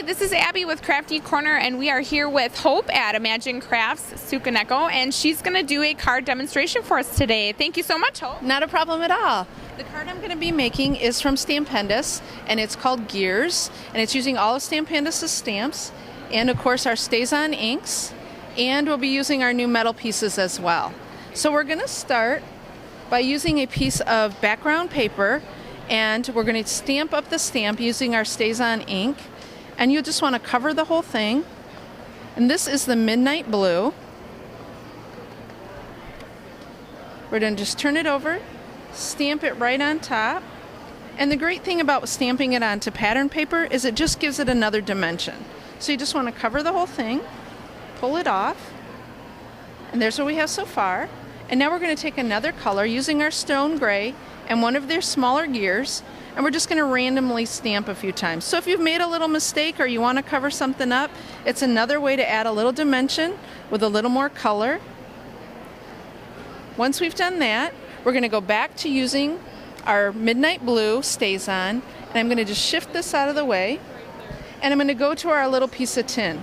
This is Abby with Crafty Corner, and we are here with Hope at Imagine Crafts Tsukineko, and she's going to do a card demonstration for us today. Thank you so much, Hope. Not a problem at all. The card I'm going to be making is from Stampendous, and it's called Gears, and it's using all of Stampendous' stamps, and of course our Stays-On inks, and we'll be using our new metal pieces as well. So we're going to start by using a piece of background paper, and we're going to stamp up the stamp using our Stays-On ink. And you just want to cover the whole thing. And this is the Midnight Blue. We're going to just turn it over, stamp it right on top. And the great thing about stamping it onto pattern paper is it just gives it another dimension. So you just want to cover the whole thing, pull it off, and there's what we have so far. And now we're going to take another color using our stone gray and one of their smaller gears, and we're just going to randomly stamp a few times. So if you've made a little mistake or you want to cover something up, it's another way to add a little dimension with a little more color. Once we've done that, we're going to go back to using our Midnight Blue Stays-On, and I'm going to just shift this out of the way, and I'm going to go to our little piece of tin.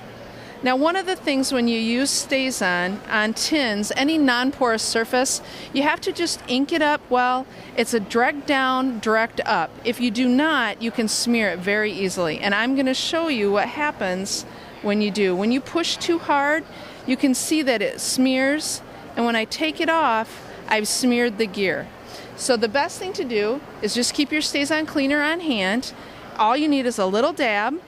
Now, one of the things when you use Stays-On on tins, any non-porous surface, you have to just ink it up well. It's a direct down, direct up. If you do not, you can smear it very easily. And I'm going to show you what happens when you do. When you push too hard, you can see that it smears. And when I take it off, I've smeared the gear. So the best thing to do is just keep your Stays-On cleaner on hand. All you need is a little dab.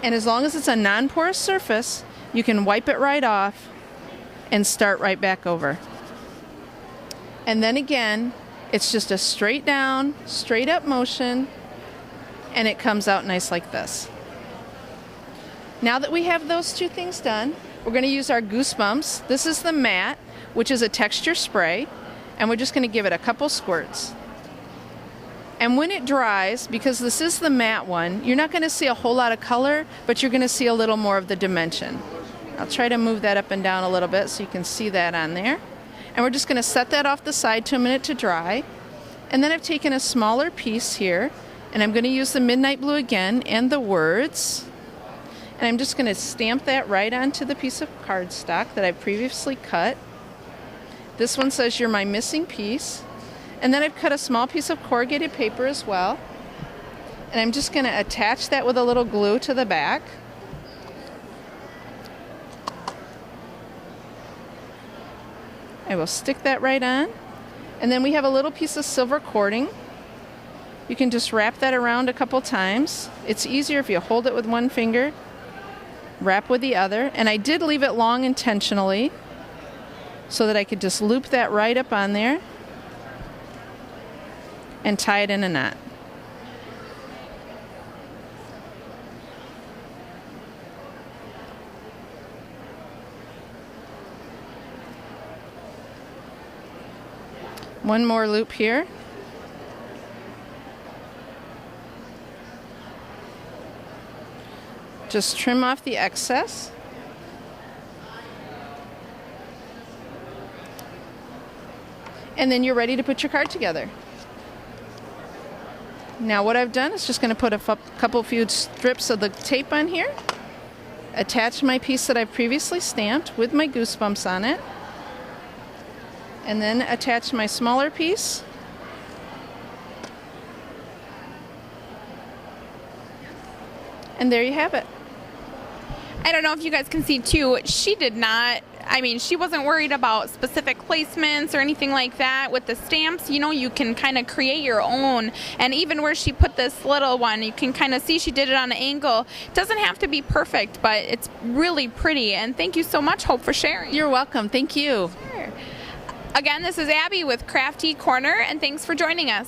And as long as it's a non-porous surface, you can wipe it right off and start right back over. And then again, it's just a straight down, straight up motion, and it comes out nice like this. Now that we have those two things done, we're going to use our Goosebumps. This is the matte, which is a texture spray, and we're just going to give it a couple squirts. And when it dries, because this is the matte one, you're not going to see a whole lot of color, but you're going to see a little more of the dimension. I'll try to move that up and down a little bit so you can see that on there. And we're just going to set that off the side to a minute to dry. And then I've taken a smaller piece here, and I'm going to use the Midnight Blue again and the words. And I'm just going to stamp that right onto the piece of cardstock that I previously cut. This one says, "You're my missing piece." And then I've cut a small piece of corrugated paper as well. And I'm just going to attach that with a little glue to the back. I will stick that right on. And then we have a little piece of silver cording. You can just wrap that around a couple times. It's easier if you hold it with one finger, wrap with the other. And I did leave it long intentionally so that I could just loop that right up on there and tie it in a knot. One more loop here. Just trim off the excess. And then you're ready to put your card together. Now what I've done is just going to put a couple few strips of the tape on here, attach my piece that I've previously stamped with my Goosebumps on it, and then attach my smaller piece. And there you have it. I don't know if you guys can see too, she wasn't worried about specific placements or anything like that with the stamps. You know, you can kind of create your own. And even where she put this little one, you can kind of see she did it on an angle. It doesn't have to be perfect, but it's really pretty. And thank you so much, Hope, for sharing. You're welcome. Thank you. Sure. Again, this is Abby with Crafty Corner, and thanks for joining us.